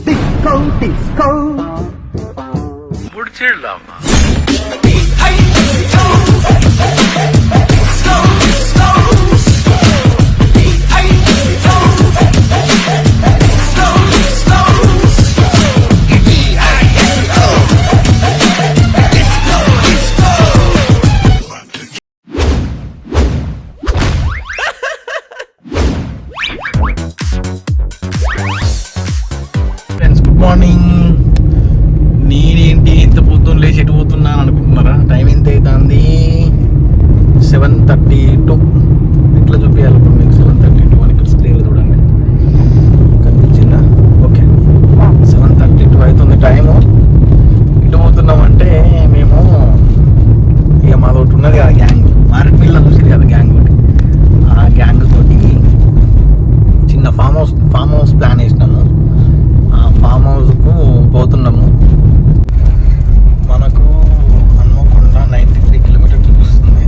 Disco, disco. ముడిచేళ్ళమ్మా morning. నేనేంటి ఇంత పొద్దున్న లేచి ఎటు పోతున్నాను అనుకుంటున్నారా? టైం ఎంత అవుతుంది? 7:32. ఎట్లా చూపించాలి ఇప్పుడు మీకు? 7:32 అని ఇక్కడ స్క్రీన్లో చూడండి, కనిపించిందా? ఓకే, 7:32 అవుతుంది టైము. ఇటు పోతున్నామంటే మేము ఇక మాదొకటి ఉన్నది కదా గ్యాంగ్, మారేడుమిల్లిలో చూసింది కదా గ్యాంగ్ ఒకటి. ఆ గ్యాంగ్ తోటి చిన్న ఫామ్ హౌస్ ప్లాన్ వేసినాము. ఫామ్ హౌస్కు పోతున్నాము. మనకు హన్మకొండ 93 కిలోమీటర్స్ చూపిస్తుంది.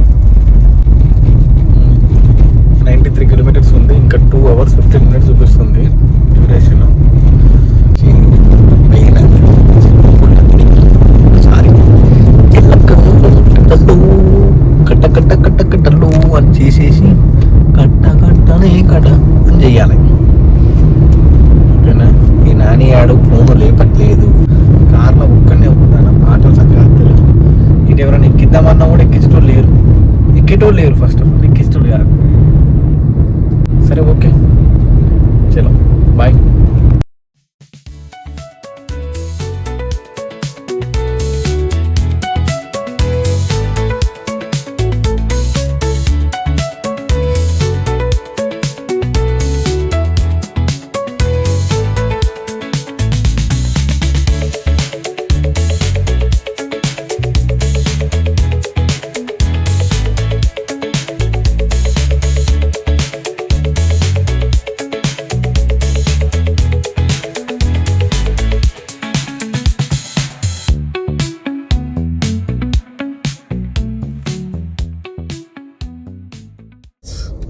93 కిలోమీటర్స్ ఉంది. ఇంకా 2 hours 15 minutes చూపిస్తుంది డ్యూరేషన్. సారీ, కట్టలు అని చేసేసి కట్టనే కట్ట అని చెయ్యాలి. ఓకేనా? ఈ నాని ఆడు ఫోన్ లేపట్లేదు, కార్లో ఒక్కనే ఉంటాను, మాటలు సంగతులు. ఇటు ఎవరైనా ఎక్కిద్దామన్నా కూడా ఎక్కేటోళ్ళు లేరు. ఫస్ట్ ఆఫ్ ఆల్ ఎక్కించటోళ్ళు కాదు. సరే, ఓకే, చలో బాయ్.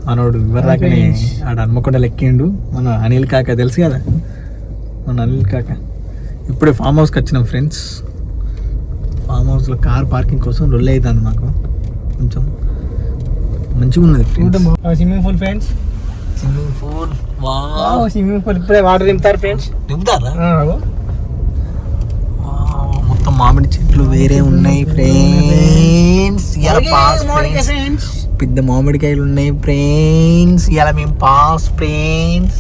మనోడు ఇవ్వరాకనే ఆడ హన్మకొండలు ఎక్కిండు. మన అనిల్ కాక తెలుసు కదా, మన అనిల్ కాక. ఇప్పుడే ఫామ్ హౌస్కి వచ్చినాం ఫ్రెండ్స్. ఫామ్ హౌస్లో కార్ పార్కింగ్ కోసం రొల్లు అవుతుంది మాకు. కొంచెం మంచిగా ఉన్నది swimming pool friends. Swimming pool. Swimming pool ఇప్పుడే వాటర్ దింపుతారు ఫ్రెండ్స్. దింపుతారా? మొత్తం మామిడి చెట్లు వేరే ఉన్నాయి ఫ్రెండ్స్. పెద్ద మామిడికాయలు ఉన్నాయి ఫ్రెండ్స్. ఇలా మేము పాస్ ఫ్రెండ్స్.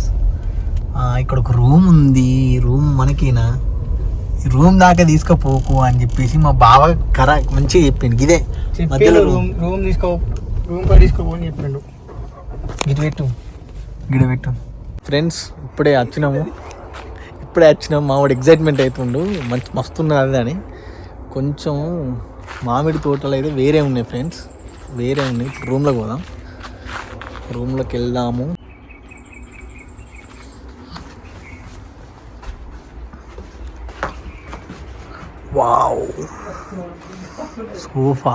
ఇక్కడ ఒక రూమ్ ఉంది. రూమ్ మనకేనా? రూమ్ దాకా తీసుకుపోకు అని చెప్పేసి మా బావ మంచిగా చెప్పిండు. ఇదే మధ్యలో రూమ్ తీసుకోపోని చెప్పిండు. గిడ పెట్టు ఫ్రెండ్స్. ఇప్పుడే వచ్చినాము. మా వాడు ఎగ్జైట్మెంట్ అవుతుండు, మస్తున్నది అని. కొంచెం మామిడి తోటలు అయితే వేరే ఉన్నాయి ఫ్రెండ్స్, వేరే ఉన్నాయి. రూమ్లోకి పోదాం, రూమ్లోకి వెళ్దాము. వావ్, సోఫా,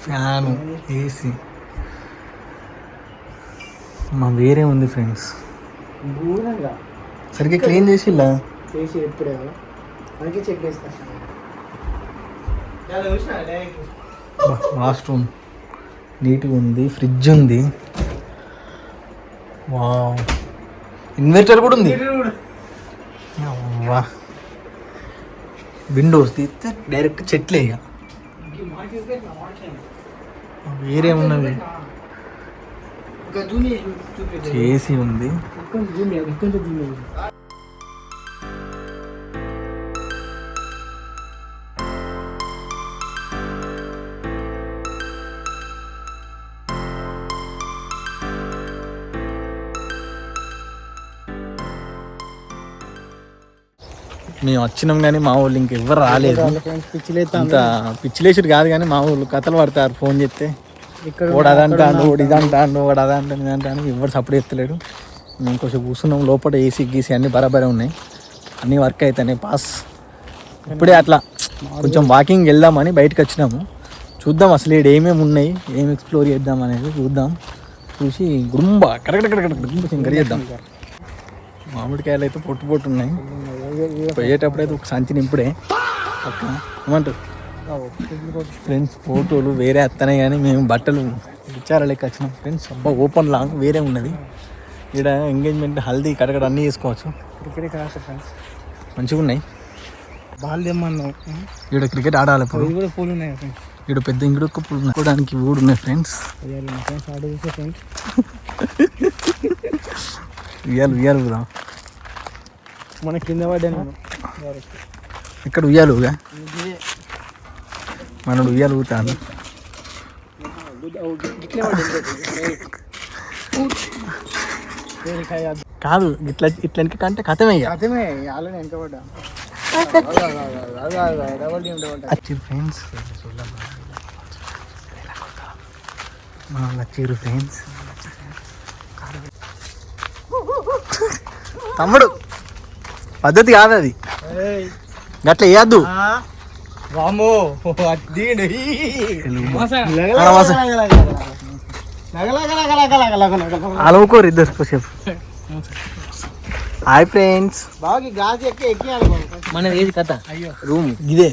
ఫ్యాను, ఏసీ మా వేరే ఉంది ఫ్రెండ్స్. సరిగ్గా క్లీన్ చేసిల్లా? వాష్రూమ్ నీట్గా ఉంది. ఫ్రిడ్జ్ ఉంది. వావ్, ఇన్వర్టర్ కూడా ఉంది. వా, విండోస్ తీస్తే డైరెక్ట్ చెట్లే. ఇక వేరే ఉన్నవి. ఏసీ ఉంది. మేము వచ్చినాం కానీ మా వాళ్ళు ఇంకెవ్వరు రాలేదు. అంత పిచ్చిలేసుడు కాదు కానీ మా వాళ్ళు కథలు పడతారు. ఫోన్ చేస్తే వాడు అదంటాడు, వాడు ఇదంటాడు, వాడు అదంటాడు, ఇదంటాను. ఎవరు సపోర్ట్ చేస్తలేడు. మేము కొంచెం కూర్చున్నాం. లోపల ఏసీ గీసీ అన్నీ బరాబరే ఉన్నాయి, అన్నీ వర్క్ అవుతాయి. పాస్ ఇప్పుడే అట్లా కొంచెం వాకింగ్ వెళ్దామని బయటకు వచ్చినాము. చూద్దాం అసలు ఇక్కడ ఏమేమి ఉన్నాయి, ఏమి ఎక్స్ప్లోర్ చేద్దాం అనేది చూద్దాం. చూసి గుంబ కడగడ గడియేద్దాం. మామిడికాయలు అయితే పొట్టు ఉన్నాయి. పోయేటప్పుడు అయితే ఒక సంచి నింపుడే పక్క ఏమంటారు ఫ్రెండ్స్. ఫోటోలు వేరే వస్తున్నాయి కానీ మేము బట్టలు విచారాలకి వచ్చినాం ఫ్రెండ్స్. అబ్బా ఓపెన్ లాంగ్ వేరే ఉన్నది. ఇక్కడ ఎంగేజ్మెంట్ హల్దీ కడగడ అన్నీ చేసుకోవచ్చు. క్రికెట్ కాదు ఫ్రెండ్స్, మంచిగా ఉన్నాయి. బాల్ తెమ్మన్నావు. ఇక్కడ క్రికెట్ ఆడాలి ఇప్పుడు. ఇవి కూడా పూలు ఉన్నాయి ఫ్రెండ్స్. ఇక్కడ పెద్ద ఇంకొక పూలు నడుకోవడానికి ఊడు ఉన్నాయి ఫ్రెండ్స్. ఫ్రెండ్స్ ఆర్డర్ చేసే ఫ్రెండ్స్. ఉయ్యాలు ఉదా మన కింద పడ్డాను. ఇక్కడ ఉయ్యాలుగా మనడు ఉయ్యాలు ఊతాను. కాదు ఇట్లా వెనక కంటే కథమే ఆల్రెడీ వెనక పడ్డా ఫ్రెండ్స్. వచ్చారు ఫ్రెండ్స్. తమ్ముడు పద్ధతి కాదు అది, గట్ల వేయద్దు. వామో అలవుకోరు ఇద్దరు కొద్దిసేపు. Hi friends. బాగా గాజు ఎక్కియాలి మన ఏది కథ. అయ్యో రూమ్ ఇదే.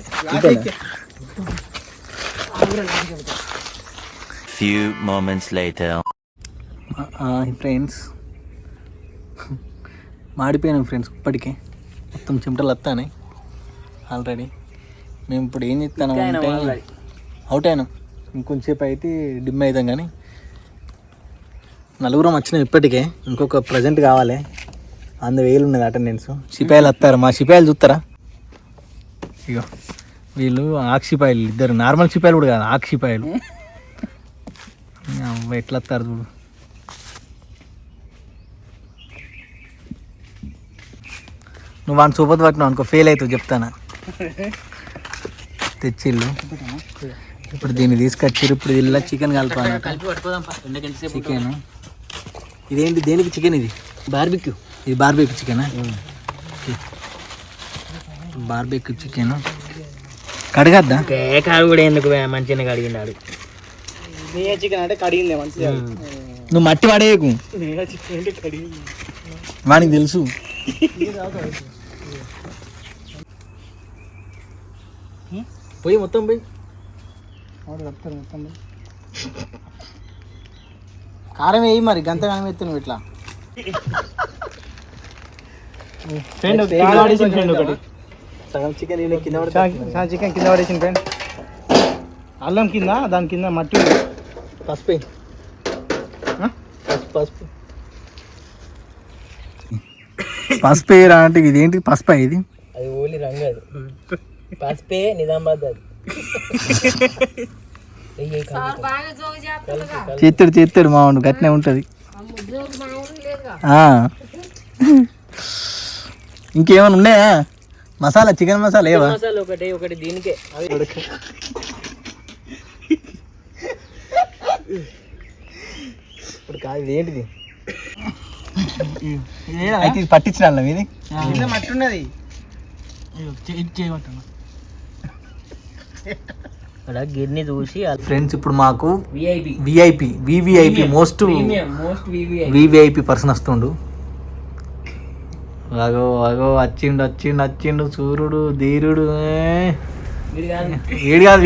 Few moments later. ఫ్రెండ్స్ మాడిపోయినాం ఫ్రెండ్స్. ఇప్పటికే మొత్తం చెమటలు వస్తాయి ఆల్రెడీ. మేము ఇప్పుడు ఏం చెప్తాను అంటే అవుట్ అయినాం. ఇంకొంచెంసేపు అయితే డిమ్ అవుతాం. కానీ నలుగురం వచ్చినాం ఇప్పటికే. ఇంకొక ప్రజెంట్ కావాలి. 100,000 ఉన్నది అటెండెన్స్. సిపాయిలు వస్తారు. మా సిపాయిలు చూస్తారా? ఇగో వీళ్ళు ఆక్ సిపాయిలు ఇద్దరు. నార్మల్ సిపాయిలు కూడా కాదు, ఆక్ సిపాయిలు. ఎట్లా వస్తారు చూడు. నువ్వు వాడిని సూపర్ పట్టినావు అనుకో ఫెయిల్ అవుతావు చెప్తానా. తెచ్చిళ్ళు ఇప్పుడు దీన్ని తీసుకొచ్చారు. ఇప్పుడు ఇలా చికెన్ కలపాలి. చికెన్ ఇదేంటి? దేనికి చికెన్ ఇది? బార్బిక్యూ. ఇది బార్బేక్యూ చికెనా? బార్బేక్యూ చికెన్ కడగద్దా? కాడు కూడా ఎందుకు మంచిగా కడిగినాడు. చికెన్ అంటే కడిగిందే మంచిగా. నువ్వు మట్టి పడేయకు, చికెన్ అంటే కడిగింది. వానికి తెలుసు. పోయి మొత్తం పోయి చెప్తారు మొత్తం. కారం వేయి మరి, గంత కారం ఎత్తు నువ్వు ఇట్లా. ఫ్రెండ్ ఒకటి సగం చికెన్ కింద చికెన్ కింద పడేసింది ఫ్రెండ్. అల్లం కింద, దాని కింద మట్టి ఉంది. పసుపు పసుపు పసుపు వేయరా అంటే ఇదేంటి పసుపు? ఇది అది ఓన్లీ రంగు. అది పసుపే నిజామాబాద్. అది చేస్తాడు మావాడు, గట్టినే ఉంటుంది. ఇంకేమైనా ఉన్నాయా మసాలా? చికెన్ మసాలా ఏవా? మసాలా ఒకటి దీనికే. ఇప్పుడు కాదు ఇది ఏంటిది? అయితే ఇది పట్టించిన ఇది మట్టి ఉన్నది. అక్కడ గిర్ని చూసి ఫ్రెండ్స్ ఇప్పుడు మాకు VIP VVIP most VVIP person వస్తుండు. అగో అగో వచ్చిండు సూర్యుడు ధీరుడు. వీడు కాదు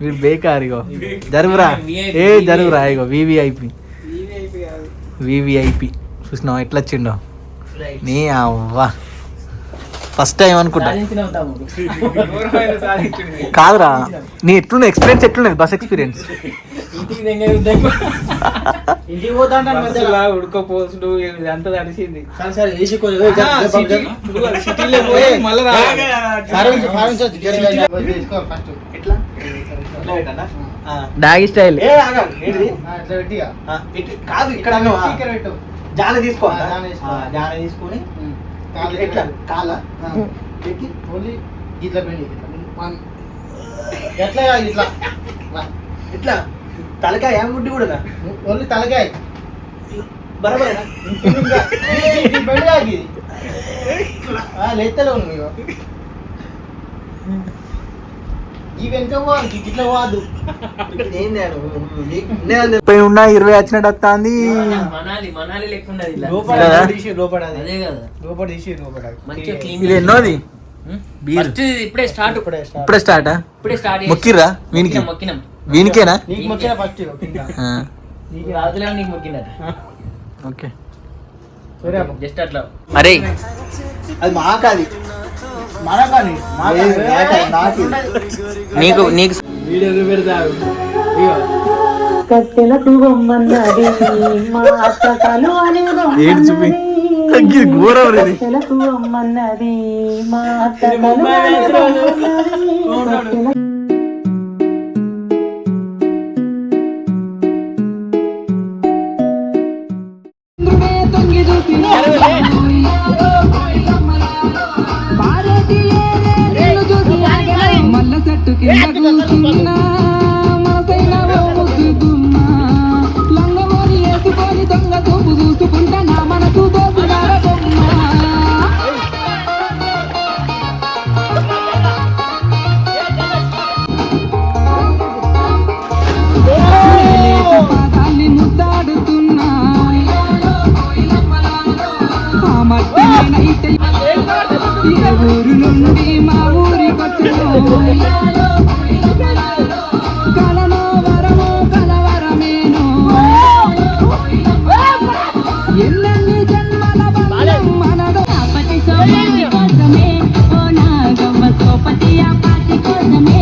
వీడు బేకార్. ఇగో జరుగురా జరుగురా. ఇగో వివిఐపి చూసినావా ఎట్లా వచ్చిండో? నీ అవ్వా ఫస్ట్ టైం అనుకుంటా. కాదురా, నీ ఎట్లున్నా ఎక్స్పీరియన్స్ ఎట్లున్నది? బస్ ఎక్స్పీరియన్స్ ఇంటికి పోతాంటాను ఉడకపోసుడు ఇదంతా తడిసింది. సిటీలో పోయి మళ్ళీ డాగి స్టైల్. కాదు ఇక్కడ జాన తీసుకో. జాన తీసుకొని ఎట్లా కాల ఓన్లీ ఇట్లా పెళ్ళి ఎట్లా ఇట్లా ఇట్లా తలకాయ గుడ్డి కూడా ఓన్లీ తలకాయ బరాబర్ లేతలో ఈ వెనక పోవాలి ఇట్లా పోవద్దు. ఉన్న 20 వచ్చినట్టు వస్తుంది. మనాలి లెక్క ఉన్నది ఇలా. లోపల కదా? తీసి లోపల అది. అదే కదా లోపల తీసి లోపల మంచిగా క్లీన్ ఇది ఎన్నోది బీర్ ఫస్ట్ ఇప్పుడే స్టార్ట్ ఇప్పుడే స్టార్టా ఇప్పుడే స్టార్ట్ మొక్కిర్రా వీనికి మొక్కినాం వీనికేనా నీకు మొక్కిన ఫస్ట్ నీకు రాదులే నీకు మొక్కినట ఓకే జస్ట్ అట్లా అరే అది మాకాది మనకాని నీకు నీకు వీడియో పెడతారు కట్టెలకు బొమ్మన్నది మా అత్త కలువని ఏంటి చూపి ఘోరం ఇది. కట్టెలకు బొమ్మన్నది మా అత్త కలువని బొమ్మన్నది. మల్ల చెట్టు కింద కూర్చున్నా మనసైన ముసుకున్నా లంగమోని వేసుకొని దొంగ చూపు చూసుకుంటా నా మనసు దోసుగార బొమ్మ పాదాన్ని ముద్దాడుతున్నా ఆ మట్టి నేనైతే ఏ ఊరు నుండి మా ఊరికొచ్చును కలలో వరమో కలవరమేను ఎన్నెన్ని జన్మల బంధం మనదో అప్పటి సోపతి కోసమే ఓ నాగమ్మ సోపతి అప్పటి కోసమే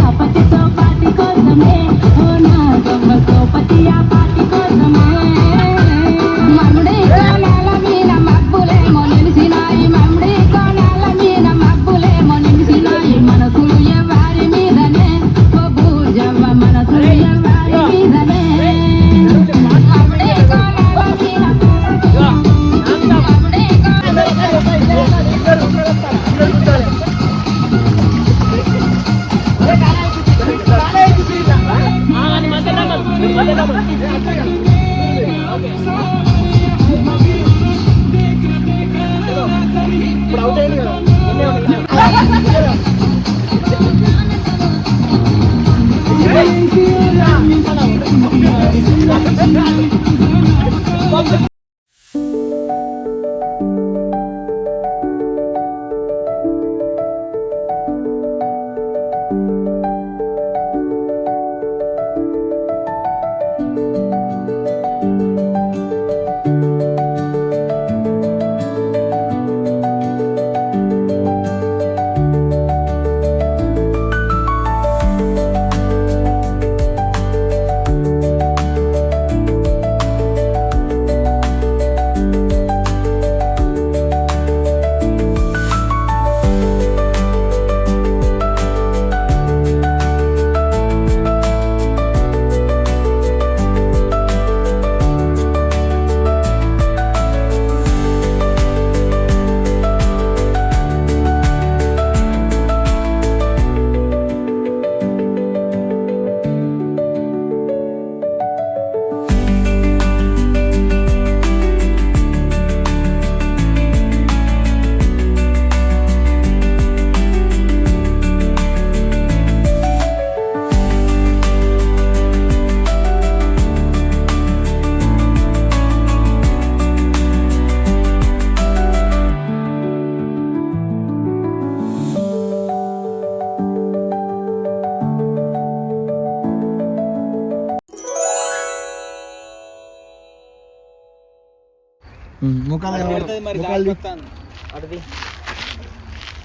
అప్పటి సోపతి కోసమే ఓ నాగమ్మ సోపతి అప్పటి కోసమే మమ్ముడే కోణాల మీద మబ్బులేమో నిలిచినాయి మమ్ముడే కోణాల మీద మబ్బులేమో నిలిచినాయి మనసులు ఎవరి మీదనే ఓ భూజవ్వ మనసులు ఎవరి మీదనే మమ్ముడే కోణాల మీద మమ్ముడే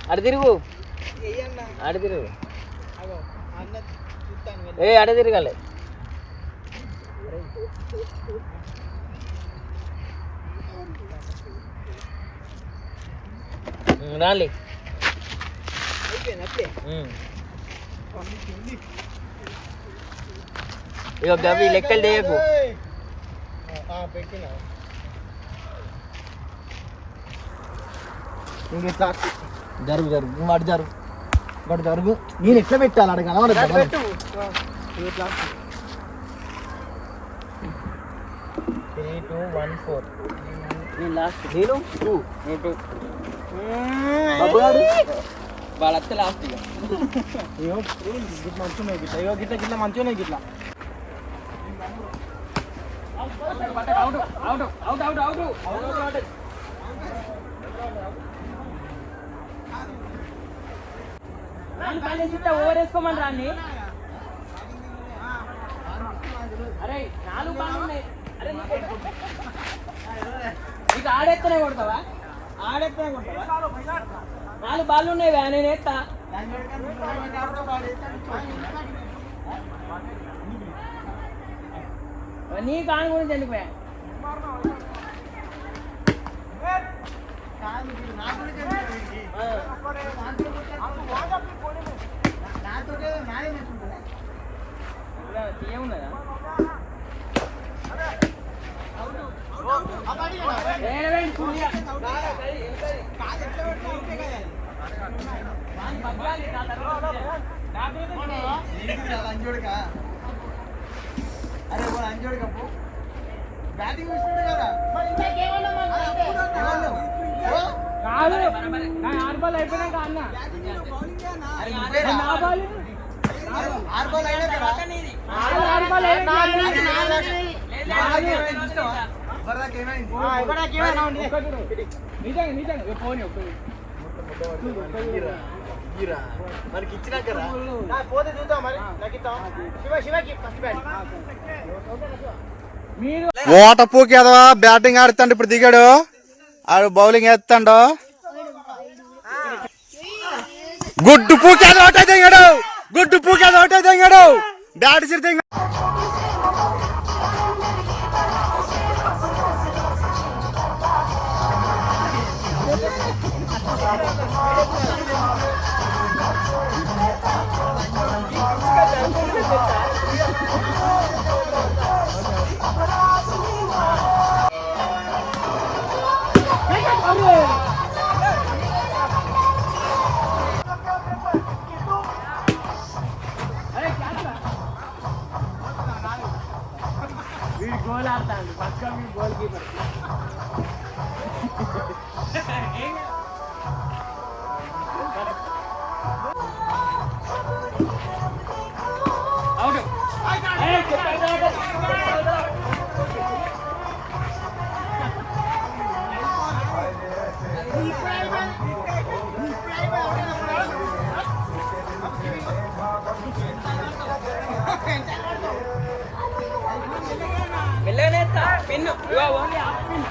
అటు తిరుగు అటు తిరుగు అటు తిరగాలి రాలి ఇక గవి లెక్కలు చేయకు జరుగు జరుగు వాడు జరుగు వాడు జరుగు నేను ఎట్లా పెట్టాలి అడగ పెట్టు 3, 2, 1, 4 లాస్ట్ నేను 2 బాబు గారు వాళ్ళ లాస్ట్ ఇక ఇగో గిట్ల మంచున్నాయి గిట్ల ఇగో గిట్ల గిట్ల మంచున్నాయి గిట్ల ఓవర్ వేసుకోమని రాని. అరే 4 బాల్ ఉన్నాయి. అరే నీకు ఆడెత్తనే కొడతావా? 4 బాల్ ఉన్నాయి. నేను ఎత్తా. నీ కాని గురించి చనిపోయా. ఏమున్నదా ఆర్బాల్ అయిపోయినాక అన్న నిజంగా ఫోన్ మనకి ఇచ్చినాక పోతే చూద్దాం మరి శివకి ఫస్ట్ బ్యాట్ ఓట పూకి ఎదవా బ్యాటింగ్ ఆడుతాడు ఇప్పుడు దిగాడు ఆడు బౌలింగ్ వేస్తాడు గుడ్డు పూకి అది ఒకటే దిగాడు గుడ్డు పూకి అది ఒకటే దిగాడు బ్యాట్ సిరి దిగాడు గోల్ ఆడతాడు పక్క గోల్ కీపర్. వెళ్ళనేస్తా పిన్ను ఓన్లీ హాఫ్ పిన్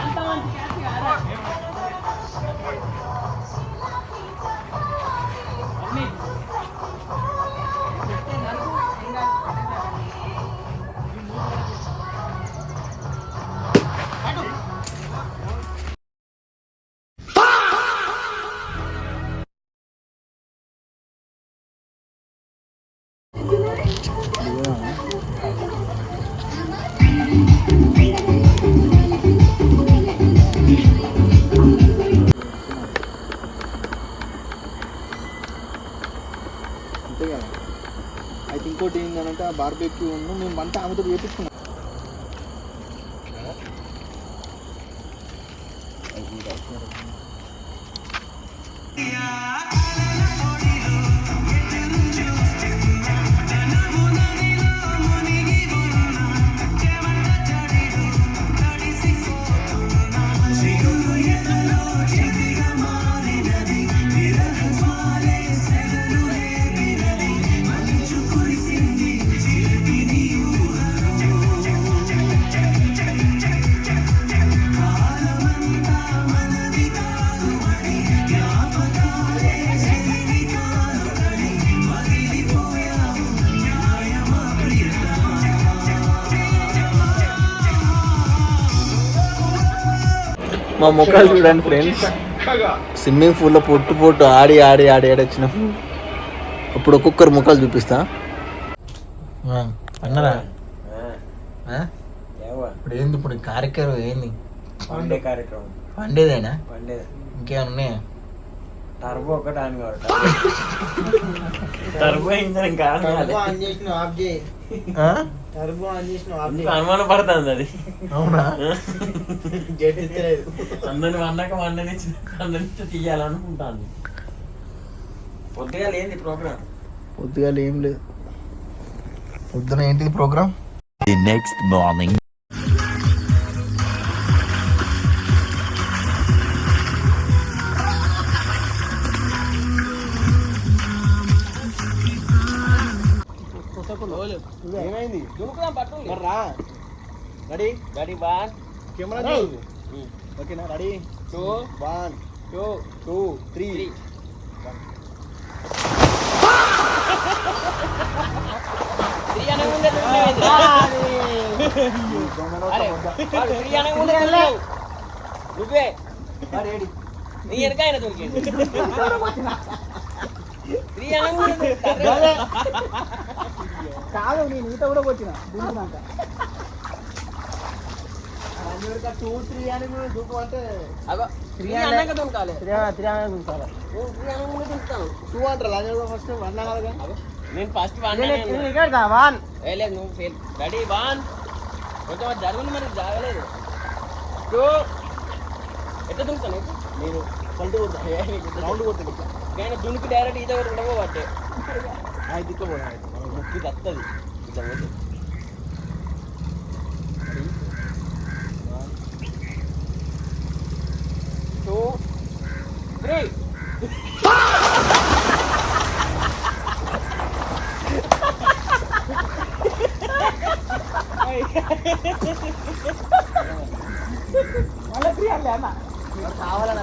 అంత మంచి క్యాచ్ కాదా అయితే ఇంకోటి ఏంటంటే ఆ బార్బెక్యూ మేము వంట ఆమెతో చేపించుకున్నాం. మా ముఖాలు చూడండి ఫ్రెండ్స్, స్విమ్మింగ్ పూల్లో పొట్టు ఆడి వచ్చినాం. ఇప్పుడు ఒక్కొక్కరు ముఖాలు చూపిస్తా. అన్నరా ఇప్పుడు ఏంది ఇప్పుడు కార్యక్రమం ఏంది? వన్డే కార్యక్రమం. వండేదేనా? వన్డేదే. ఇంకేమైనా ఉన్నాయా? టర్బో ఒకటి ఆన్ కావాలి. టర్బో ఇంజన్ కాదు. అనుమానం పడుతుంది అది. అవునా? అందరిని అన్నాక అందరినీ తీయాలనుకుంటాను. పొద్దుగా లేని ప్రోగ్రామ్. పొద్దుగా ఏం లేదు. పొద్దున ఏంటిది ప్రోగ్రామ్? The next morning. ఏమైంది? రెడీ రెడీ 1 కెమెరా ఓకేనా? రెడీ 2 1 2 2 3 నువ్వే రెడీ. నీ ఎనకాయన దొరికింది. కాదు నేను ఈత కూడా వచ్చిన దించినాక 2 3 అని దూకు అంటే 3 అన్నాక దొరకాలి. 3 అని దూకాలి. 2 అంటారు అది ఫస్ట్ 1 అనాలిగా. నేను ఫస్ట్ 1 లేదు నువ్వు ఫెయిల్. రెడీ 1 కొంచెం జరుగుంది మరి జాగలేదు. 2 ఎట్లా దుంకుతాను నేను పల్టు రౌండ్ కొట్టాను. కానీ దునికి డైరెక్ట్ ఈత కూడా ఉండబోబట్టే అది దిక్కపోయినా ముక్కి తత్తది ఇట్లా పోతే. 2 3 కావాలని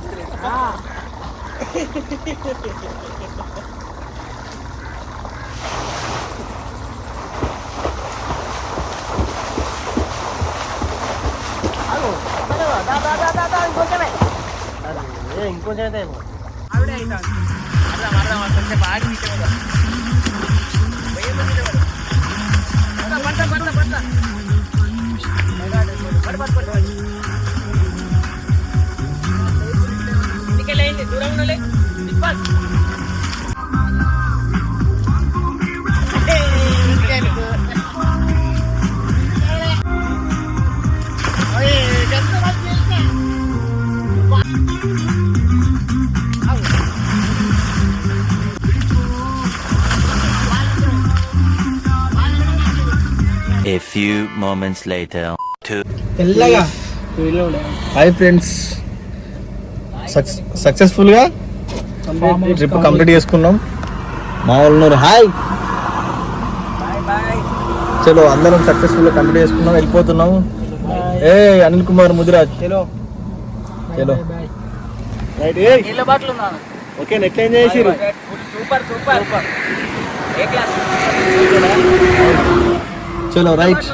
ఇంకొంచెం అయితే ఆవిడే అవుతాను అర్థం అర్థం కొంచెం బాగా తీసేవాడు. పడతా పడతా పడతా ఇంటికెళ్ళేయండి దూరంగా లే. A few moments later. తెల్లగా. హాయ్ ఫ్రెండ్స్, సక్సెస్ఫుల్గా ట్రిప్ కంప్లీట్ చేసుకున్నాం. మా వాళ్ళు హాయ్. చలో అందరం సక్సెస్ఫుల్గా కంప్లీట్ చేసుకున్నాం, వెళ్ళిపోతున్నాం. ఏ అనిల్ కుమార్ ముదిరాజ్ చలో చలో రైట్. నీళ్ళ బాటలు ఉన్నాను. ఓకే నెక్స్ట్ ఎంజాయ్ చేసిరు. సూపర్ సూపర్ ఏ క్లాస్ చలో రైట్.